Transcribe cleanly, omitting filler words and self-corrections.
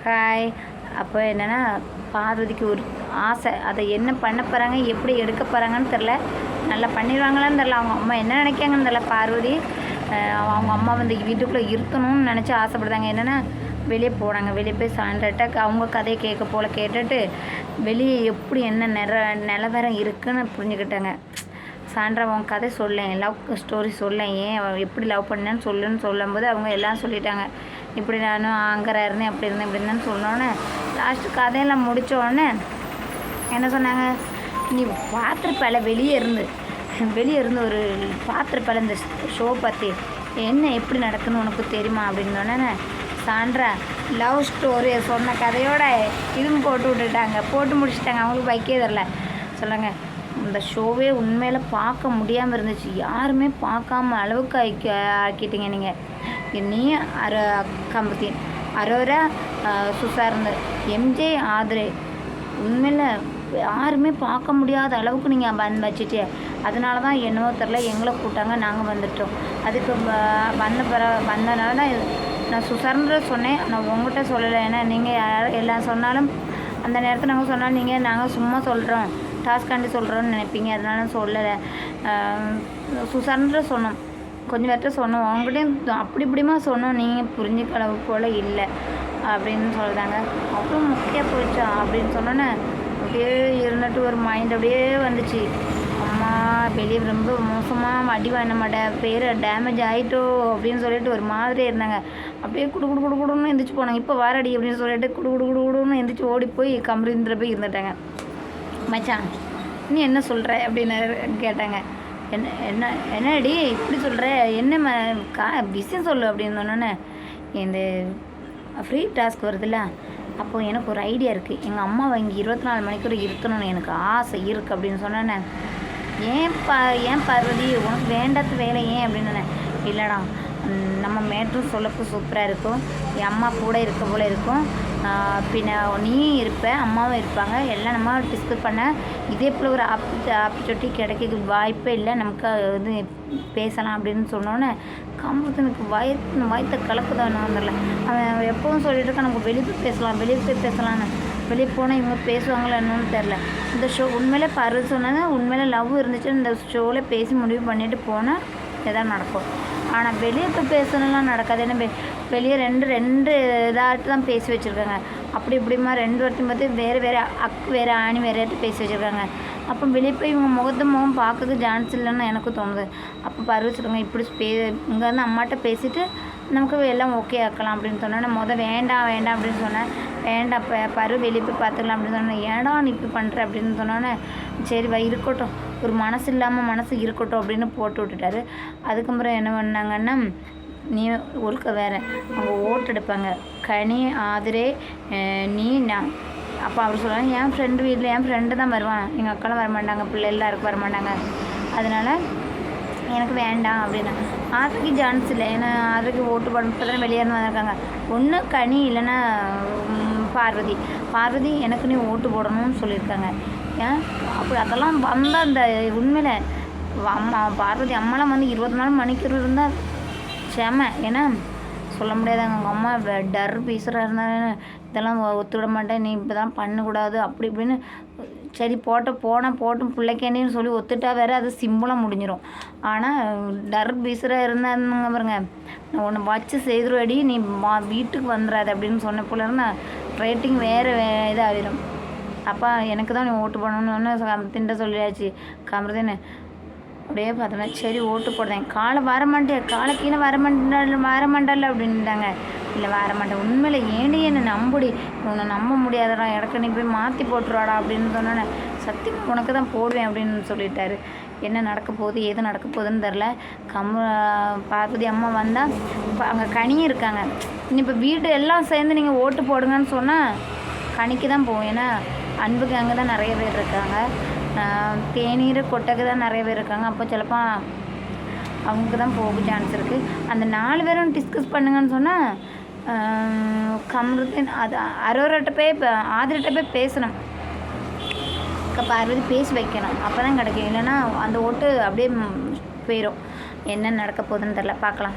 Hi. அப்போ என்னென்னா பார்வதிக்கு ஒரு ஆசை, அதை என்ன பண்ண போகிறாங்க, எப்படி எடுக்க போகிறாங்கன்னு தெரில. நல்லா பண்ணிடுவாங்களான்னு தெரில. அவங்க அம்மா என்ன நினைக்காங்கன்னு தெரில. பார்வதி அவங்க அம்மா வந்து வீட்டுக்குள்ளே இருக்கணும்னு நினச்சி ஆசைப்படுறாங்க. என்னென்னா வெளியே போனாங்க. வெளியே போய் சாயந்தரட்டாக்கு அவங்க கதையை கேட்க போல் கேட்டுட்டு வெளியே எப்படி என்ன நிலவரம் இருக்குன்னு புரிஞ்சுக்கிட்டாங்க. சாயந்தரா உன் கதை சொல்லேன், லவ் ஸ்டோரி சொல்லேன், ஏன் எப்படி லவ் பண்ணேன்னு சொல்லும்போது அவங்க எல்லாம் சொல்லிட்டாங்க. இப்படி நானும் அங்கே இருந்தேன், அப்படி இருந்தேன், இப்படி இருந்தேன்னு சொன்னோன்னே லாஸ்ட்டு கதையெல்லாம் முடித்தோடனே என்ன சொன்னாங்க, நீ பார்த்துருப்பல வெளியே இருந்து ஒரு பார்த்துருப்பல இந்த ஷோ பற்றி என்ன எப்படி நடக்குன்னு உனக்கு தெரியுமா அப்படின்னோடனே சாண்ட்ரா லவ் ஸ்டோரி சொன்ன கதையோட இதுவும் போட்டு முடிச்சுட்டாங்க. அவங்களுக்கு பைக்கே தரல. சொல்லுங்க, இந்த ஷோவே உண்மையில் பார்க்க முடியாமல் இருந்துச்சு. யாருமே பார்க்காம அளவுக்கு ஆக்கிட்டீங்க நீங்கள். நீ கம்பத்தி அரோரா சுசார்ந்து எம்ஜே ஆதிரே உண்மையில் யாருமே பார்க்க முடியாத அளவுக்கு நீங்கள் வச்சுட்டு, அதனால தான் என்னவோ தெரில எங்களை கூட்டாங்க, நாங்கள் வந்துட்டோம். அதுக்கு வந்தனால தான் நான் சுசார்ந்து சொன்னேன். நான் உங்கள்கிட்ட சொல்லலை. ஏன்னா நீங்கள் எல்லாம் சொன்னாலும் அந்த நேரத்தில் நாங்கள் சொன்னாலும் நாங்கள் சும்மா சொல்கிறோம், டாஸ்காண்டி சொல்கிறோன்னு நினைப்பீங்க. அதனால சொல்லலை. சுசார்ந்து சொன்னோம், கொஞ்சம் பேர்கிட்ட சொன்னோம், அவங்ககிட்டையும் அப்படி இப்படிமா சொன்னோம், நீங்கள் புரிஞ்சுக்க அளவு போல் இல்லை அப்படின்னு சொல்கிறாங்க. அவ்வளோ முக்கியம் போயிடுச்சா அப்படின்னு சொன்னோன்னே அப்படியே இருந்துட்டு ஒரு மைண்ட் அப்படியே வந்துச்சு. அம்மா வெளியே ரொம்ப மோசமாக அடி வாங்க மாட்டேன், பேர் டேமேஜ் ஆகிட்டோ அப்படின்னு சொல்லிட்டு ஒரு மாதிரி இருந்தாங்க. அப்படியே குடுன்னு எந்திரிச்சு போனாங்க. இப்போ வாரடி அப்படின்னு சொல்லிட்டு குடுன்னு எந்திரிச்சு ஓடி போய் கமரிந்திர போய் இருந்துட்டாங்க. மச்சான் நீ என்ன சொல்கிற அப்படின்னு கேட்டாங்க. என்னடி இப்படி சொல்கிற, என்ன விஷயம் சொல்லு அப்படின்னு சொன்னோன்னே, இந்த ஃப்ரீ டாஸ்க் வருதுல்ல, அப்போது எனக்கு ஒரு ஐடியா இருக்குது. எங்கள் அம்மாவை இங்கே 24 மணிக்கூட இருக்கணும்னு எனக்கு ஆசை இருக்குது அப்படின்னு சொன்னேன்னே, ஏன் பார்வதி உனக்கு வேண்டாத வேலை ஏன் அப்படின்னு. இல்லைடா, நம்ம மேட்ரும் சொல்லப்போ சூப்பராக இருக்கும், என் அம்மா கூட இருக்க போல் இருக்கும், பின்ன நீயும் இருப்ப, அம்மாவும் இருப்பாங்க, எல்லாம் நம்ம டிஸ்கஸ் பண்ண இதே போல் ஒரு ஆப்பர்ச்சுனிட்டி கிடைக்க வாய்ப்பே இல்லை, நமக்கு இது பேசலாம் அப்படின்னு சொன்னோன்னே கம்பத்துனுக்கு வயத்தை கலக்குதான் வந்துடல. அவன் எப்பவும் சொல்லிட்டு இருக்கான், நமக்கு வெளியே போய் பேசலான்னு. வெளியே போனால் இவங்க பேசுவாங்களா என்னன்னு தெரில. இந்த ஷோ உண்மையிலே பார்வதி சொன்னாங்க, உண்மையிலே லவ் இருந்துச்சு, இந்த ஷோவில் பேசி முடிவு பண்ணிவிட்டு போனால் எதாவது நடக்கும். ஆனால் வெளியே போய் பேசணும்லாம் நடக்காது. ஏன்னா வெளியே ரெண்டு இதாட்டு தான் பேசி வச்சுருக்காங்க. அப்படி இப்படிமா 2 வருஷம் பார்த்து வேறு ஆணி வேறு பேசி வச்சுருக்காங்க. அப்போ வெளியே போய் இவங்க முகம் பார்க்கறது சான்ஸ் இல்லைன்னு எனக்கு தோணுது. அப்போ பார்வதி சொல்லுங்க, இப்படி இங்கே வந்து அம்மாட்ட பேசிவிட்டு நமக்கு எல்லாம் ஓகே ஆக்கலாம் அப்படின்னு சொன்னேன். வேண்டாம் அப்படின்னு சொன்னேன். வேண்டாம் பரு வெளியே போய் பார்த்துக்கலாம் அப்படின்னு சொன்னேன். ஏன்டா நீ இப்படி பண்ணுற அப்படின்னு சொன்னோன்னே, சரி இருக்கட்டும், ஒரு மனசு இல்லாமல் மனசு இருக்கட்டும் அப்படின்னு போட்டு விட்டுட்டாரு. அதுக்கப்புறம் என்ன பண்ணாங்கன்னா, நீ ஒழுக்க வேறு அவங்க ஓட்டு எடுப்பாங்க, கனி ஆதிரே நீ நான். அப்போ அவர் சொல்லுவாங்க, என் ஃப்ரெண்டு தான் வருவான், எங்கள் அக்காலாம் வரமாட்டாங்க, பிள்ளை எல்லாருக்கும் வரமாட்டாங்க, அதனால் எனக்கு வேண்டாம் அப்படின்னு. ஆதிரைக்கு சான்ஸ் இல்லை. ஏன்னா ஆதிரைக்கு ஓட்டு போட இப்போ தான் வெளியேருந்து வந்திருக்காங்க. ஒன்று கனி இல்லைன்னா பார்வதி எனக்கு நீ ஓட்டு போடணும்னு சொல்லியிருக்காங்க. ஏன் அப்படி அதெல்லாம் வந்தால் இந்த உண்மையில் பார்வதி அம்மாலாம் வந்து 24 மணிக்கூர் இருந்தால் செம. ஏன்னா சொல்ல முடியாதாங்க, அவங்க அம்மா டர் பீஸராக இருந்தாங்க, இதெல்லாம் ஒத்துவிட மாட்டேன், நீ இப்போ தான் பண்ணக்கூடாது அப்படி இப்படின்னு. சரி போட்டும் பிள்ளைக்கேண்டின்னு சொல்லி ஒத்துட்டா வேறு அது சிம்பிளாக முடிஞ்சிடும். ஆனால் டர் பீஸராக இருந்தாங்க பாருங்க, நான் ஒன்று வச்சு செய்துருவாடி, நீ வீட்டுக்கு வந்துடாது அப்படின்னு சொன்ன போல இருந்தால் ரேட்டிங் வேறு இதாகிடும். அப்போ எனக்கு தான் நீ ஓட்டு போடணும்னு திண்ட சொல்லியாச்சு. கமருதுன்னு அப்படியே பார்த்தோன்னா சரி ஓட்டு போடுறேன். காலை கீழே வரமாட்டாள் அப்படின்ட்டாங்க. இல்லை வரமாட்டேன், உண்மையில் என்ன நம்புடி, உன்னை நம்ப முடியாதடா, இடக்கு நீ போய் மாற்றி போட்டுருவாடா அப்படின்னு சொன்னோன்னே, சத்தியம் உனக்கு தான் போடுவேன் அப்படின்னு சொல்லிட்டாரு. என்ன நடக்க போகுது ஏது நடக்க போகுதுன்னு தெரில. பார்வதி அம்மா வந்தால் இப்போ அங்கே கனியும் இருக்காங்க. இப்போ வீட்டு எல்லாம் சேர்ந்து நீங்கள் ஓட்டு போடுங்கன்னு சொன்னால் கனிக்கு தான் போகும். ஏன்னா அன்புக்கு அங்கே தான் நிறைய பேர் இருக்காங்க, தேநீர் கொட்டைக்கு தான் நிறைய பேர் இருக்காங்க. அப்போ சிலப்போ அவங்களுக்கு தான் போக சான்ஸ் இருக்குது. அந்த 4 பேரும் டிஸ்கஸ் பண்ணுங்கன்னு சொன்னால் கமருதீன் அது அரோராட்ட போய் ஆதிரிட்ட போய் பேசணும், பார்வதி பேசி வைக்கணும், அப்போ தான் கிடைக்கும். இல்லைன்னா அந்த ஓட்டு அப்படியே போயிடும். என்ன நடக்க போகுதுன்னு தெரில, பார்க்கலாம்.